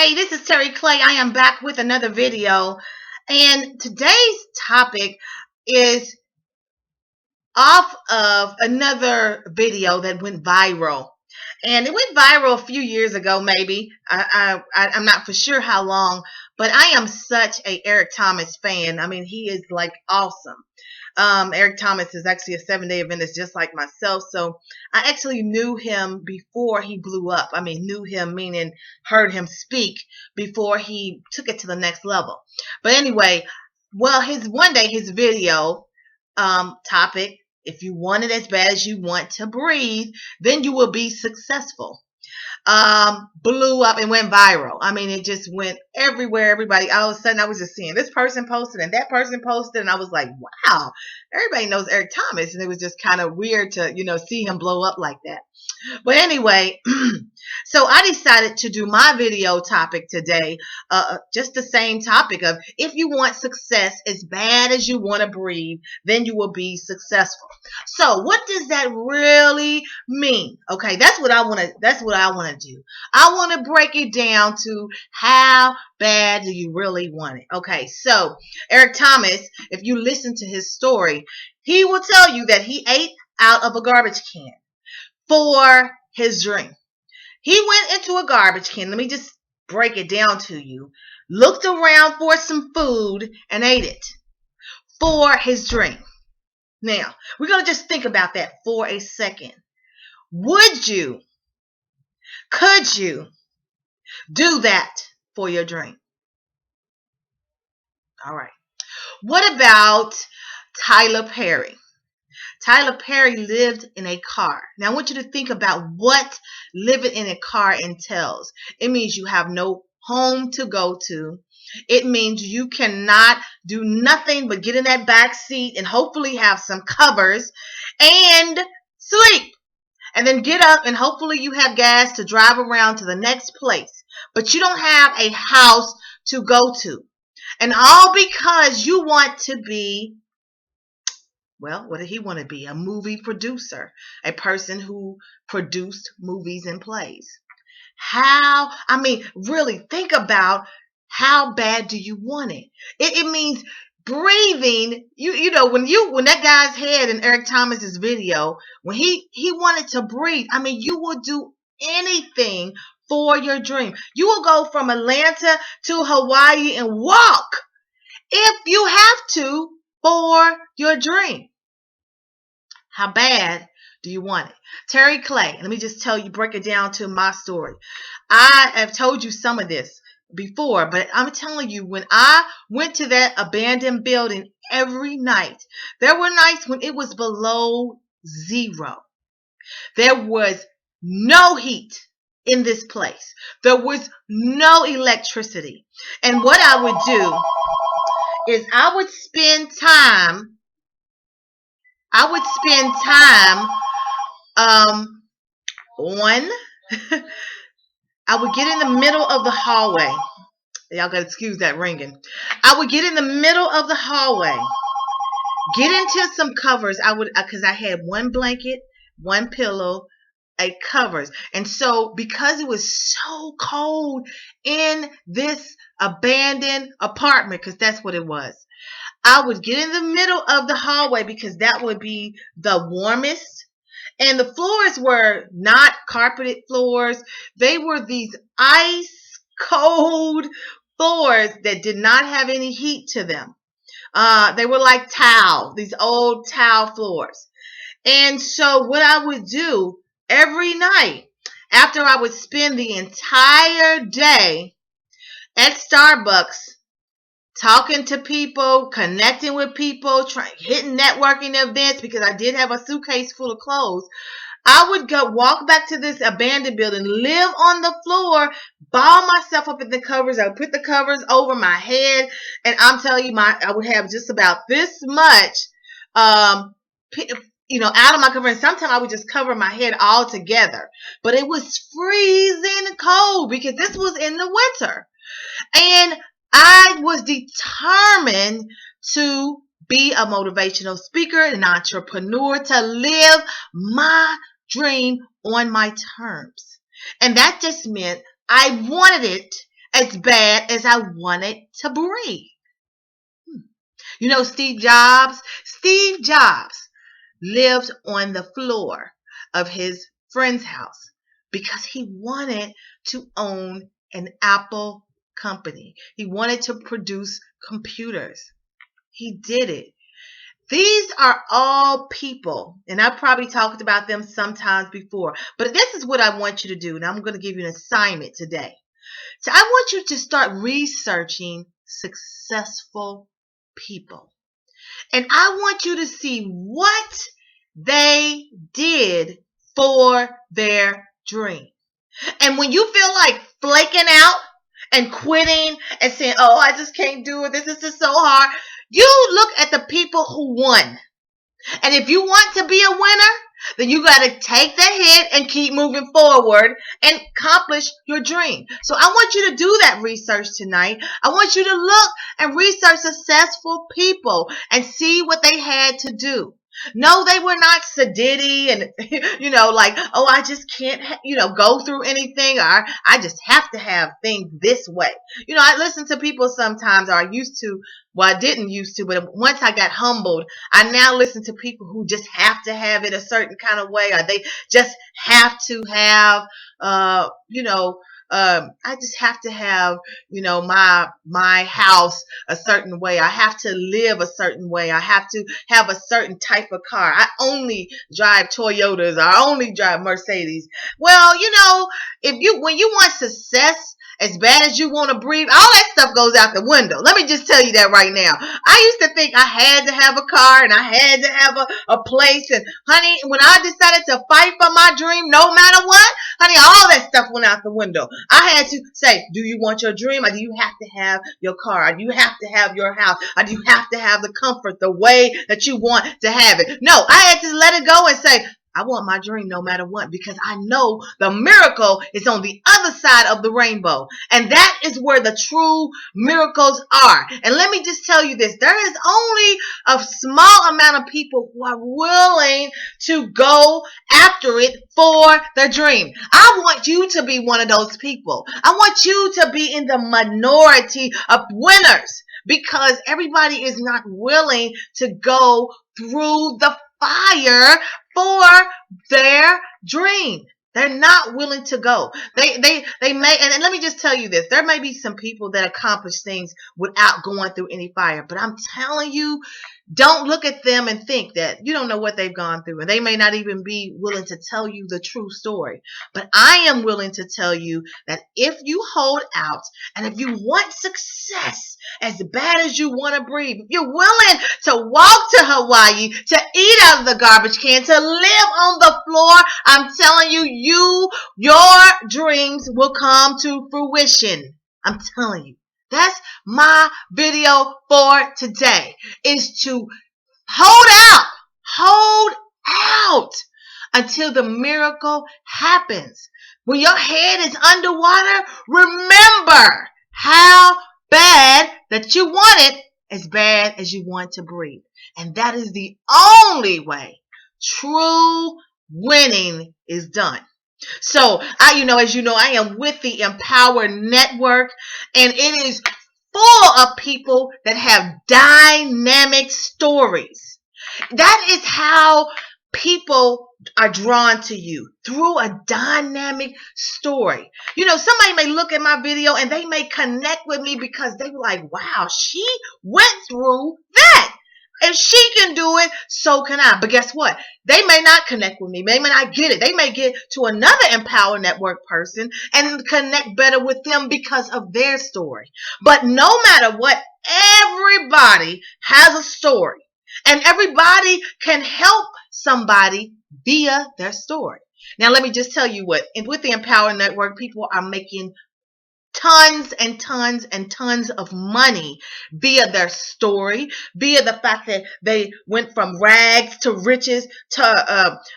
Hey, this is Terry Clay. I am back with another video. And today's topic is off of another video that went viral. And it went viral a few years ago, maybe. I'm not for sure how long, but I am such a Eric Thomas fan. I mean, he is like awesome. Eric Thomas is actually a 7-day Adventist just like myself. So I actually knew him before he blew up. I mean, knew him meaning heard him speak before he took it to the next level. But anyway, well, his video topic, if you want it as bad as you want to breathe, then you will be successful. Blew up and went viral. I mean, it just went everywhere. Everybody, all of a sudden, I was just seeing this person posted and that person posted, and I was like, wow, everybody knows Eric Thomas. And it was just kind of weird to, see him blow up like that. But anyway, so I decided to do my video topic today, just the same topic of if you want success as bad as you want to breathe, then you will be successful. So what does that really mean? Okay, that's what I want to do. I want to break it down to how bad do you really want it? Okay, so Eric Thomas, if you listen to his story, he will tell you that he ate out of a garbage can for his dream. He went into a garbage can. Let me just break it down to you. Looked around for some food and ate it for his dream. Now, we're going to just think about that for a second. Could you do that for your dream? All right. What about Tyler Perry? Tyler Perry lived in a car. Now, I want you to think about what living in a car entails. It means you have no home to go to. It means you cannot do nothing but get in that back seat and hopefully have some covers and sleep. And then get up and hopefully you have gas to drive around to the next place. But you don't have a house to go to. And all because you want to be, well, what did he want to be? A movie producer, a person who produced movies and plays. Really think about how bad do you want it? It means breathing. When that guy's head in Eric Thomas's video, when he wanted to breathe, you will do anything for your dream. You will go from Atlanta to Hawaii and walk if you have to for your dream. How bad do you want it? Terri Clay, let me just tell you, break it down to my story. I have told you some of this before, but I'm telling you, when I went to that abandoned building every night, there were nights when it was below zero. There was no heat in this place. There was no electricity. And what I would do is I would spend time I would get in the middle of the hallway. Y'all got to excuse that ringing. I would get in the middle of the hallway, get into some covers. Because I had one blanket, one pillow, covers. And so because it was so cold in this abandoned apartment, because that's what it was, I would get in the middle of the hallway because that would be the warmest. And the floors were not carpeted floors. They were these ice cold floors that did not have any heat to them. They were like tile, these old tile floors. And so what I would do every night after I would spend the entire day at Starbucks talking to people, connecting with people, hitting networking events, because I did have a suitcase full of clothes. I would walk back to this abandoned building, live on the floor, ball myself up in the covers. I would put the covers over my head, and I'm telling you, I would have just about this much, out of my cover. And sometimes I would just cover my head all together. But it was freezing cold because this was in the winter. And I was determined to be a motivational speaker, an entrepreneur, to live my dream on my terms. And that just meant I wanted it as bad as I wanted to breathe. You know, Steve Jobs lived on the floor of his friend's house because he wanted to own an Apple company. He wanted to produce computers. He did it. These are all people, and I've probably talked about them sometimes before, but this is what I want you to do, and I'm going to give you an assignment today. So I want you to start researching successful people. And I want you to see what they did for their dream. And when you feel like flaking out and quitting and saying, oh, I just can't do it, this is just so hard, you look at the people who won. And if you want to be a winner, then you got to take the hit and keep moving forward and accomplish your dream. So I want you to do that research tonight. I want you to look and research successful people and see what they had to do. No, they were not sedity and, like, oh, I just can't, go through anything, or I just have to have things this way. I listen to people sometimes, or I used to, well, I didn't used to, but once I got humbled, I now listen to people who just have to have it a certain kind of way, or they just have to have, I just have to have, my house a certain way. I have to live a certain way. I have to have a certain type of car. I only drive Toyotas. I only drive Mercedes. Well, when you want success as bad as you want to breathe, all that stuff goes out the window. Let me just tell you that right now. I used to think I had to have a car and I had to have a place. And honey, when I decided to fight for my dream, no matter what, honey, all that stuff went out the window. I had to say, do you want your dream, or do you have to have your car, or do you have to have your house, or do you have to have the comfort the way that you want to have it? No, I had to let it go and say, I want my dream no matter what, because I know the miracle is on the other side of the rainbow. And that is where the true miracles are. And let me just tell you this. There is only a small amount of people who are willing to go after it for their dream. I want you to be one of those people. I want you to be in the minority of winners, because everybody is not willing to go through the fire for their dream. They're not willing to go. They may, and let me just tell you this. There may be some people that accomplish things without going through any fire, but I'm telling you, don't look at them and think that you don't know what they've gone through, and they may not even be willing to tell you the true story. But I am willing to tell you that if you hold out and if you want success as bad as you want to breathe, if you're willing to walk to Hawaii, to eat out of the garbage can, to live on the floor, I'm telling you, your dreams will come to fruition. I'm telling you. That's my video for today, is to hold out until the miracle happens. When your head is underwater, remember how bad that you want it, as bad as you want to breathe. And that is the only way true winning is done. So, as you know, I am with the Empower Network, and it is full of people that have dynamic stories. That is how people are drawn to you, through a dynamic story. Somebody may look at my video and they may connect with me because they were like, wow, she went through that. If she can do it, so can I. But guess what? They may not connect with me. They may not get it. They may get to another Empower Network person and connect better with them because of their story. But no matter what, everybody has a story. And everybody can help somebody via their story. Now, let me just tell you what. With the Empower Network, people are making tons and tons and tons of money via their story, via the fact that they went from rags to riches.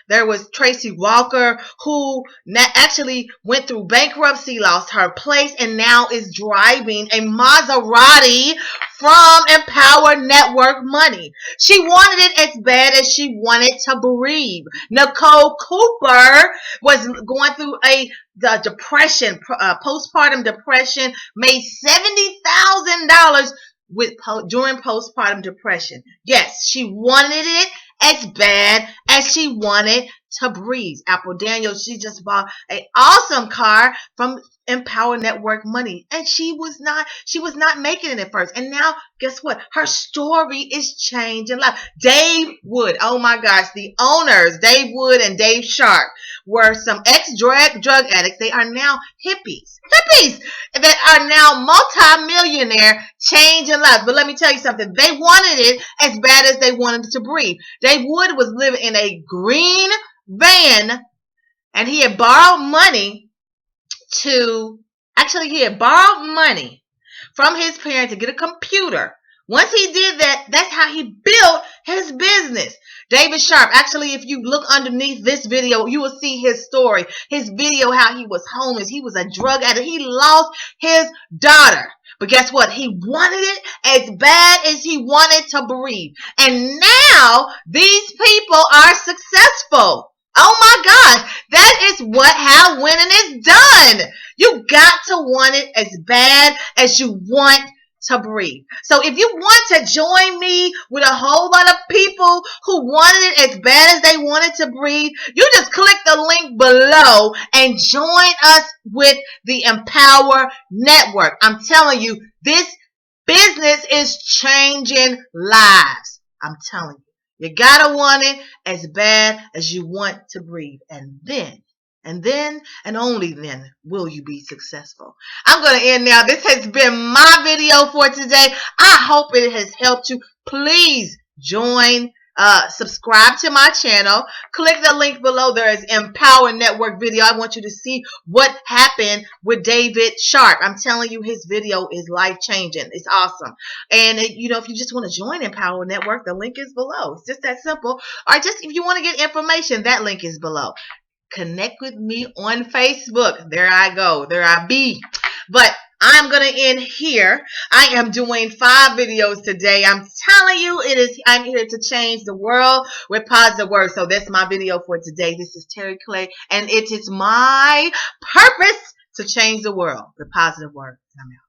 There was Tracy Walker, who actually went through bankruptcy, lost her place, and now is driving a Maserati from Empower Network money. She wanted it as bad as she wanted to breathe. Nicole Cooper was going through the depression, postpartum depression, made $70,000 during postpartum depression. Yes, she wanted it as bad as she wanted to breathe. Apple Daniels, she just bought an awesome car from Empower Network money, and she was not making it at first, and now guess what, her story is changing life. Dave Wood, oh my gosh, the owners, Dave Wood and Dave Sharp, were some ex-drug addicts. They are now hippies that are now multi-millionaire, changing lives. But let me tell you something, they wanted it as bad as they wanted to breathe. Dave Wood was living in a green van, and he had borrowed money he had borrowed money from his parents to get a computer. Once he did that, that's how he built his business. David Sharp, actually, if you look underneath this video, you will see his story. His video, how he was homeless. He was a drug addict. He lost his daughter. But guess what? He wanted it as bad as he wanted to breathe. And now these people are successful. Oh my gosh, that is how winning is done. You got to want it as bad as you want to breathe. So if you want to join me with a whole lot of people who wanted it as bad as they wanted to breathe, you just click the link below and join us with the Empower Network. I'm telling you, this business is changing lives. I'm telling you. You gotta want it as bad as you want to breathe. And only then will you be successful. I'm going to end now. This has been my video for today. I hope it has helped you. Please subscribe to my channel. Click the link below. There is Empower Network video. I want you to see what happened with David Sharp. I'm telling you, his video is life-changing. It's awesome. And if you just want to join Empower Network, the link is below. It's just that simple. Or just if you want to get information, that link is below. Connect with me on Facebook. There I go. There I be. But I'm going to end here. I am doing 5 videos today. I'm telling you, I'm here to change the world with positive words. So that's my video for today. This is Terri Clay, and it is my purpose to change the world with positive words. I'm out.